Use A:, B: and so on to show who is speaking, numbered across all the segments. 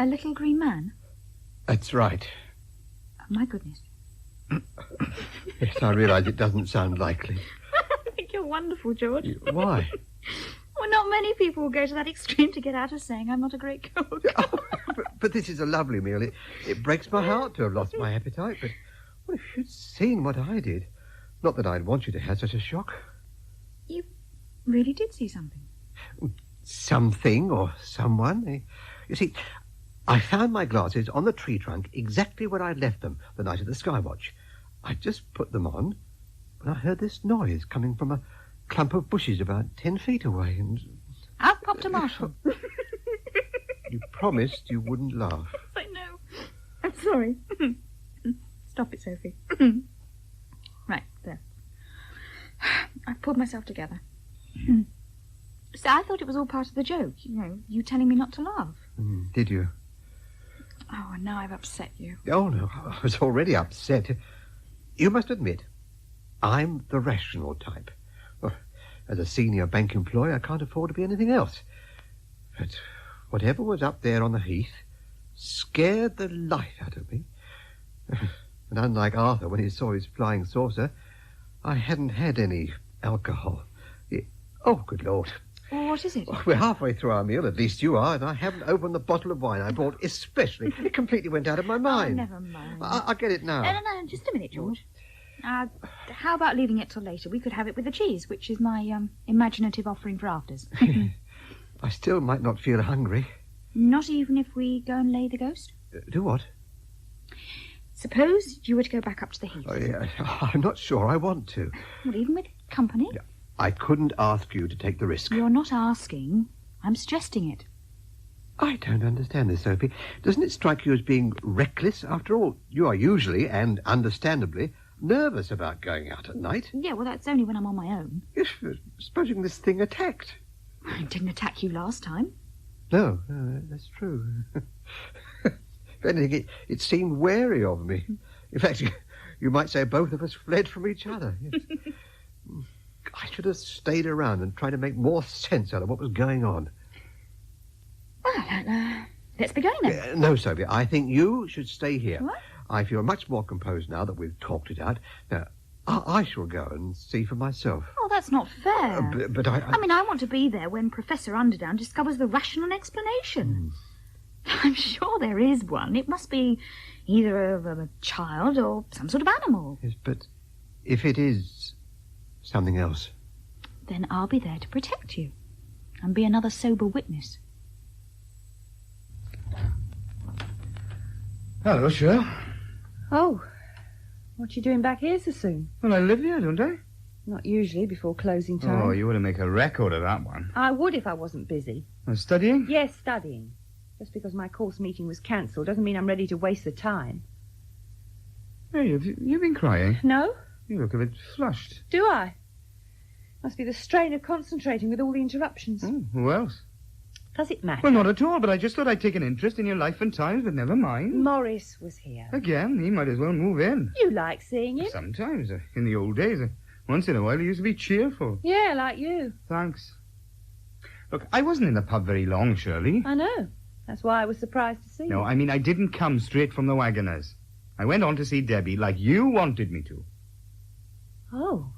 A: A little green man?
B: That's right.
A: Oh, my goodness.
B: Yes, I realise it doesn't sound likely.
A: I think you're wonderful, George.
B: Why?
A: Well, not many people will go to that extreme to get out of saying I'm not a great cook.
B: But this is a lovely meal. It breaks my heart to have lost my appetite, but what if you'd seen what I did? Not that I'd want you to have such a shock.
A: You really did see something?
B: Something or someone. You see, I found my glasses on the tree trunk exactly where I'd left them the night of the Skywatch. I just put them on when I heard this noise coming from a clump of bushes about 10 feet away, and...
A: Out popped a marshal.
B: You promised you wouldn't laugh.
A: I know. I'm sorry. Stop it, Sophie. Right, there. I've pulled myself together. So I thought it was all part of the joke, you telling me not to laugh.
B: Did you?
A: Oh, and now I've upset you.
B: Oh, no, I was already upset. You must admit, I'm the rational type. Well, as a senior bank employee, I can't afford to be anything else. But whatever was up there on the Heath scared the life out of me. And unlike Arthur, when he saw his flying saucer, I hadn't had any alcohol. Oh, good Lord.
A: Well, what is it?
B: Oh, we're halfway through our meal, at least you are, and I haven't opened the bottle of wine I bought especially. It completely went out of my mind.
A: Oh, never mind.
B: I'll get it now.
A: No, just a minute, George. How about leaving it till later? We could have it with the cheese, which is my imaginative offering for afters.
B: I still might not feel hungry.
A: Not even if we go and lay the ghost?
B: Do what?
A: Suppose you were to go back up to the Heath.
B: Oh, yeah. I'm not sure I want to.
A: Well, even with company?
B: Yeah. I couldn't ask you to take the risk.
A: You're not asking. I'm suggesting it.
B: I don't understand this, Sophie. Doesn't it strike you as being reckless? After all, you are usually, and understandably, nervous about going out at night.
A: Yeah, well, that's only when I'm on my own.
B: Yes, supposing this thing attacked.
A: It didn't attack you last time.
B: No, that's true. If anything, it seemed wary of me. In fact, you might say both of us fled from each other. Yes. I should have stayed around and tried to make more sense out of what was going on.
A: Well, let's be going then.
B: No, Sophie, I think you should stay here.
A: What?
B: I feel much more composed now that we've talked it out. Now, I shall go and see for myself.
A: Oh, that's not fair.
B: But I
A: mean, I want to be there when Professor Underdown discovers the rational explanation. I'm sure there is one. It must be either of a child or some sort of animal.
B: Yes, but if it is something else,
A: then I'll be there to protect you and be another sober witness.
C: Hello, Shirley.
D: Oh, what you doing back here so soon?
C: Well, I live here, don't I?
D: Not usually before closing time.
C: Oh, you ought to make a record of that one.
D: I would if I wasn't busy.
C: Studying?
D: Yes, studying. Just because my course meeting was cancelled doesn't mean I'm ready to waste the time.
C: Hey, have you been crying?
D: No?
C: You look a bit flushed.
D: Do I? Must be the strain of concentrating with all the interruptions.
C: Oh, who else?
D: Does it matter?
C: Well, not at all, but I just thought I'd take an interest in your life and times, but never mind.
D: Maurice was here.
C: Again, he might as well move in.
D: You like seeing him?
C: Sometimes. In the old days. Once in a while, he used to be cheerful.
D: Yeah, like you.
C: Thanks. Look, I wasn't in the pub very long, Shirley.
D: I know. That's why I was surprised to see you.
C: No, I mean, I didn't come straight from the Waggoners. I went on to see Debbie like you wanted me to.
D: Oh.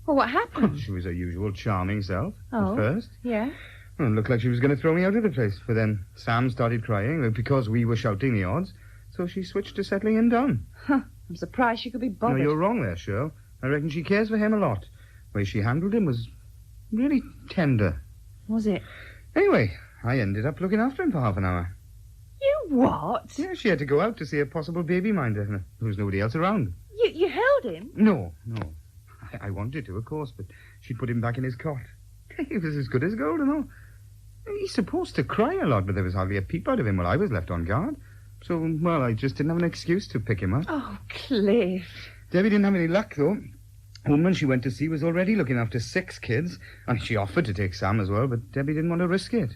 D: Well, what happened?
C: She was her usual charming self
D: Oh.
C: at first.
D: Yeah?
C: Well, it looked like she was going to throw me out of the place. But then Sam started crying because we were shouting the odds. So she switched to settling him down.
D: Huh. I'm surprised she could be bothered.
C: No, you're wrong there, Shirl. I reckon she cares for him a lot. The way she handled him was really tender.
D: Was it?
C: Anyway, I ended up looking after him for half an hour.
D: You what?
C: Yeah, she had to go out to see a possible baby minder. There was nobody else around.
D: You held him?
C: No. I wanted to, of course, but she put him back in his cot. He was as good as gold and all. He's supposed to cry a lot, but there was hardly a peep out of him while I was left on guard. So, well, I just didn't have an excuse to pick him up.
D: Oh, Cliff.
C: Debbie didn't have any luck, though. The woman she went to see was already looking after 6 kids, and she offered to take Sam as well, but Debbie didn't want to risk it.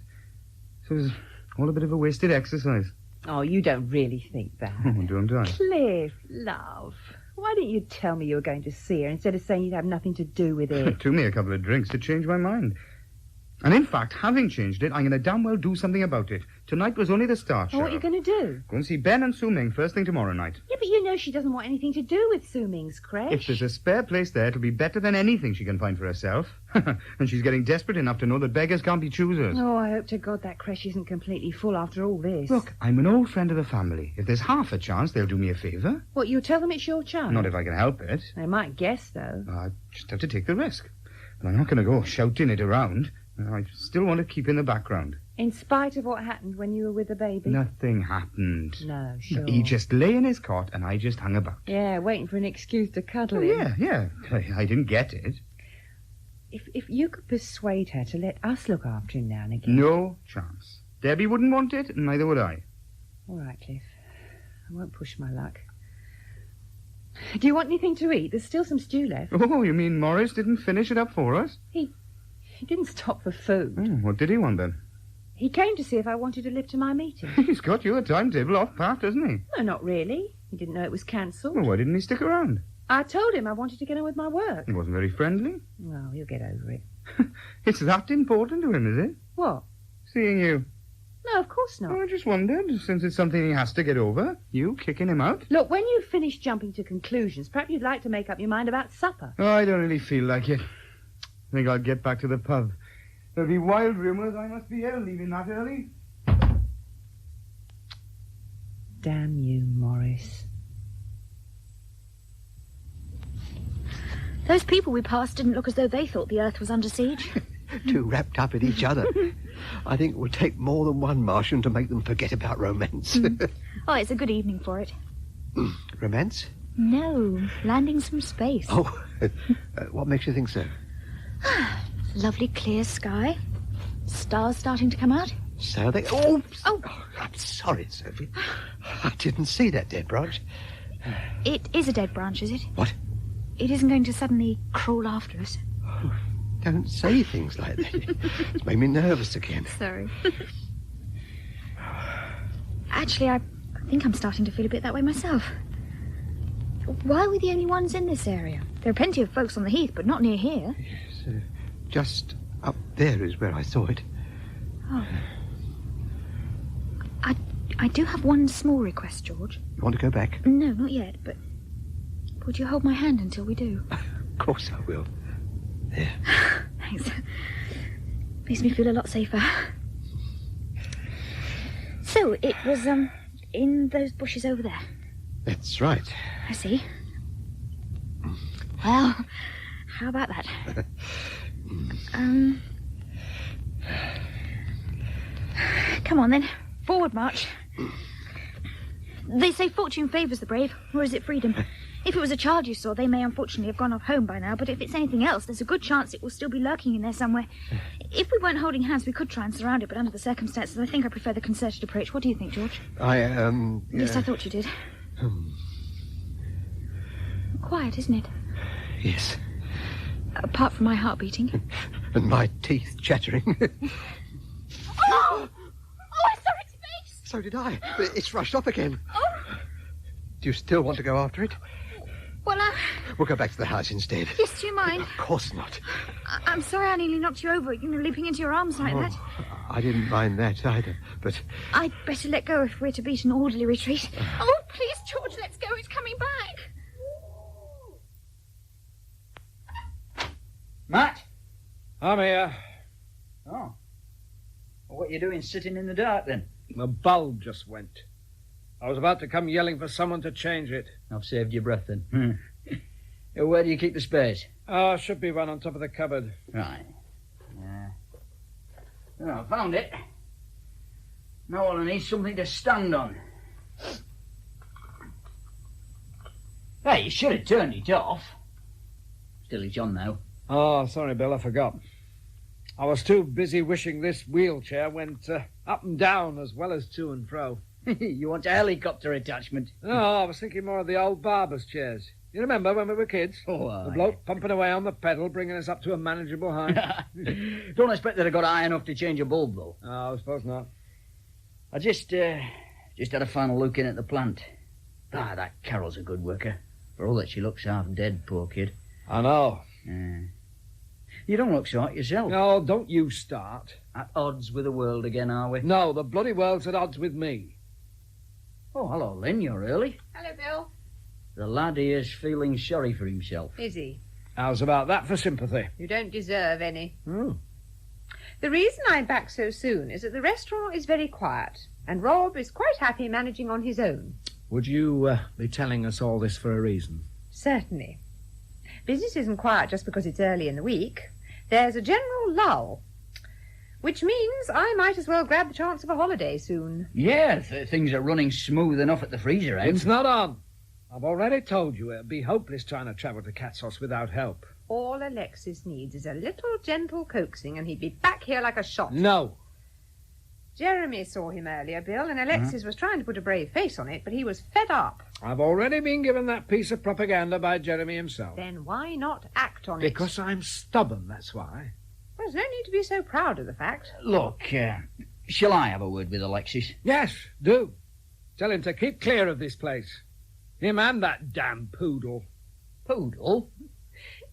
C: So it was all a bit of a wasted exercise.
D: Oh, you don't really think that.
C: Oh, don't I?
D: Cliff, love, why didn't you tell me you were going to see her instead of saying you'd have nothing to do with
C: It
D: it?
C: took me a couple of drinks to change my mind. And in fact, having changed it, I'm going to damn well do something about it. Tonight was only the start,
D: Well, what are you going to do?
C: Go and see Ben and Soo-Ming first thing tomorrow night.
D: Yeah, but you know she doesn't want anything to do with Soo-Ming's creche.
C: If there's a spare place there, it'll be better than anything she can find for herself. And she's getting desperate enough to know that beggars can't be choosers.
D: Oh, I hope to God that creche isn't completely full after all this.
C: Look, I'm an old friend of the family. If there's half a chance, they'll do me a favour.
D: What, you'll tell them it's your child?
C: Not if I can help it.
D: They might guess, though.
C: I just have to take the risk. And I'm not going to go shouting it around. I still want to keep in the background.
D: In spite of what happened when you were with the baby?
C: Nothing happened.
D: No, sure.
C: He just lay in his cot and I just hung about.
D: Yeah, waiting for an excuse to cuddle
C: Oh,
D: him.
C: yeah. I didn't get it.
D: If you could persuade her to let us look after him now and again.
C: No chance. Debbie wouldn't want it, and neither would I.
D: All right, Cliff. I won't push my luck. Do you want anything to eat? There's still some stew left.
C: Oh, you mean Maurice didn't finish it up for us?
D: He didn't stop for food.
C: Oh, what did he want then?
D: He came to see if I wanted to live to my meeting.
C: He's got you a timetable off pat, hasn't he?
D: No, not really. He didn't know it was cancelled.
C: Well, why didn't he stick around?
D: I told him I wanted to get on with my work.
C: He wasn't very friendly.
D: Well, you'll get over it.
C: It's that important to him, is it?
D: What?
C: Seeing you.
D: No, of course not.
C: Oh, I just wondered, since it's something he has to get over, you kicking him out?
D: Look, when you've finished jumping to conclusions, perhaps you'd like to make up your mind about supper.
C: Oh, I don't really feel like it. I think I'll get back to the pub. There'll be wild rumours I must be ill leaving that early.
D: Damn you, Maurice.
A: Those people we passed didn't look as though they thought the earth was under siege.
B: Too wrapped up in each other. I think it would take more than one Martian to make them forget about romance.
A: Oh, it's a good evening for it.
B: Romance?
A: No, landing some space.
B: Oh, what makes you think so?
A: Lovely clear sky. Stars starting to come out.
B: So they... Oh,
A: Oh.
B: I'm sorry, Sophie. I didn't see that dead branch.
A: It is a dead branch, is it?
B: What?
A: It isn't going to suddenly crawl after us.
B: Don't say things like that. It's made me nervous again.
A: Sorry. Actually, I think I'm starting to feel a bit that way myself. Why are we the only ones in this area? There are plenty of folks on the Heath, but not near here.
B: Yes, just up there is where I saw it.
A: Oh. I do have one small request, George.
B: You want to go back?
A: No, not yet, but would you hold my hand until we do?
B: Of course I will. There.
A: Thanks. Makes me feel a lot safer. So, it was, in those bushes over there.
B: That's right.
A: I see. Well, how about that? Come on, then. Forward march. They say fortune favours the brave, or is it freedom? If it was a child you saw, they may unfortunately have gone off home by now, but if it's anything else, there's a good chance it will still be lurking in there somewhere. If we weren't holding hands, we could try and surround it, but under the circumstances, I think I prefer the concerted approach. What do you think, George?
B: At
A: Yes, I thought you did. Quiet, isn't it?
B: Yes.
A: Apart from my heart beating.
B: And my teeth chattering.
A: Oh! Oh, I saw its face!
B: So did I. It's rushed off again.
A: Oh!
B: Do you still want to go after it?
A: Well,
B: We'll go back to the house instead.
A: yes, do you mind?
B: Of course not.
A: I'm sorry I nearly knocked you over, leaping into your arms like that.
B: I didn't mind that either, but...
A: I'd better let go if we're to beat an orderly retreat. Oh, please, George, let's go. It's coming back.
E: Matt?
F: I'm here.
E: Oh. Well, what are you doing sitting in the dark, then?
F: The bulb just went. I was about to come yelling for someone to change it.
E: I've saved your breath, then. Where do you keep the space?
F: Oh, should be one on top of the cupboard.
E: Right. Well, I found it. Now all I need is something to stand on. Hey, you should have turned it off. Still, it's on now.
F: Oh, sorry, Bill, I forgot. I was too busy wishing this wheelchair went up and down as well as to and fro.
E: You want a helicopter attachment?
F: No, I was thinking more of the old barber's chairs. You remember when we were kids?
E: Oh, aye.
F: The bloke pumping away on the pedal, bringing us up to a manageable height.
E: Don't expect that I got high enough to change a bulb, though.
F: Oh, I suppose not.
E: I just had a final look in at the plant. Ah, that Carol's a good worker. For all that she looks half dead, poor kid.
F: I know.
E: You don't look short yourself.
F: No, don't you start.
E: At odds with the world again, are we?
F: No, the bloody world's at odds with me.
E: Oh, hello, Lynn, you're early.
D: Hello, Bill.
E: The lad here's feeling sorry for himself.
D: Is he?
F: How's about that for sympathy?
D: You don't deserve any.
F: Oh.
D: The reason I'm back so soon is that the restaurant is very quiet, and Rob is quite happy managing on his own.
F: Would you be telling us all this for a reason?
D: Certainly. Business isn't quiet just because it's early in the week. There's a general lull, which means I might as well grab the chance of a holiday soon.
E: Yeah, things are running smooth enough at the freezer end.
F: It's not on. I've already told you it'd be hopeless trying to travel to Catsos without help.
D: All Alexis needs is a little gentle coaxing, and he'd be back here like a shot.
F: No.
D: Jeremy saw him earlier, Bill, and Alexis was trying to put a brave face on it, but he was fed up.
F: I've already been given that piece of propaganda by Jeremy himself.
D: Then why not act on it?
F: Because I'm stubborn, that's why.
D: Well, there's no need to be so proud of the fact.
E: Look, shall I have a word with Alexis?
F: Yes, do. Tell him to keep clear of this place. Him and that damn poodle.
E: Poodle?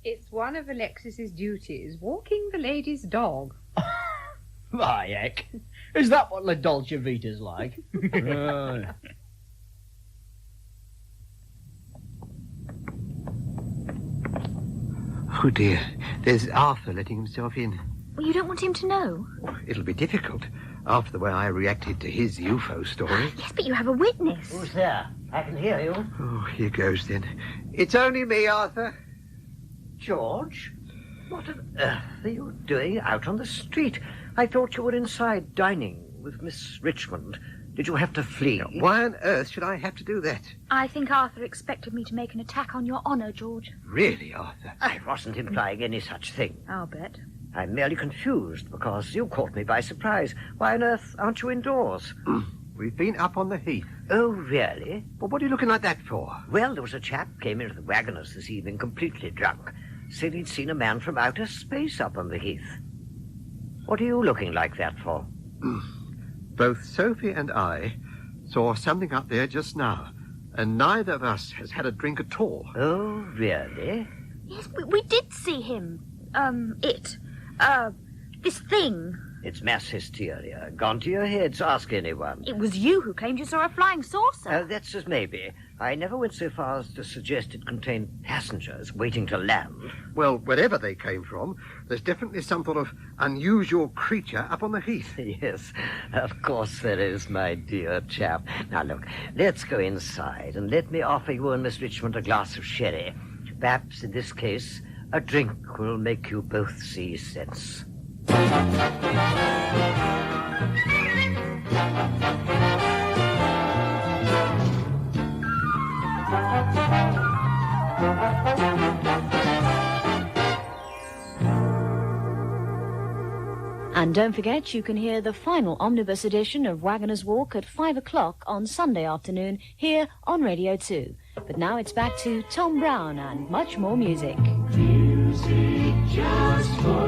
D: It's one of Alexis's duties, walking the lady's dog.
E: My heck. Is that what La Dolce Vita's like?
F: Right.
B: Oh, dear. There's Arthur letting himself in.
A: Well, you don't want him to know?
B: It'll be difficult after the way I reacted to his UFO story.
A: Yes, but you have a witness.
E: Who's there? I can hear you.
B: Oh, here goes then. It's only me, Arthur.
G: George, what on earth are you doing out on the street? I thought you were inside dining with Miss Richmond. Did you have to flee?
B: Now, why on earth should I have to do that?
A: I think Arthur expected me to make an attack on your honour, George.
B: Really, Arthur?
G: I wasn't implying any such thing.
A: I'll bet.
G: I'm merely confused because you caught me by surprise. Why on earth aren't you indoors?
B: We've been up on the Heath.
G: Oh, really?
B: Well, what are you looking like that for?
G: Well, there was a chap came into the Waggoners this evening completely drunk. Said he'd seen a man from outer space up on the Heath. What are you looking like that for?
B: Both Sophie and I saw something up there just now, and neither of us has had a drink at all.
G: Oh, really?
A: Yes, we did see him. This thing.
G: It's mass hysteria. Gone to your heads. Ask anyone.
A: It was you who claimed you saw a flying saucer.
G: That's as maybe. I never went so far as to suggest it contained passengers waiting to land.
B: Well, wherever they came from, there's definitely some sort of unusual creature up on the Heath.
G: Yes, of course there is, my dear chap. Now, look, let's go inside and let me offer you and Miss Richmond a glass of sherry. Perhaps, in this case, a drink will make you both see sense.
H: And don't forget, you can hear the final omnibus edition of Waggoners Walk at 5 o'clock on Sunday afternoon here on Radio 2. But now it's back to Tom Brown and much more music.
I: Music just for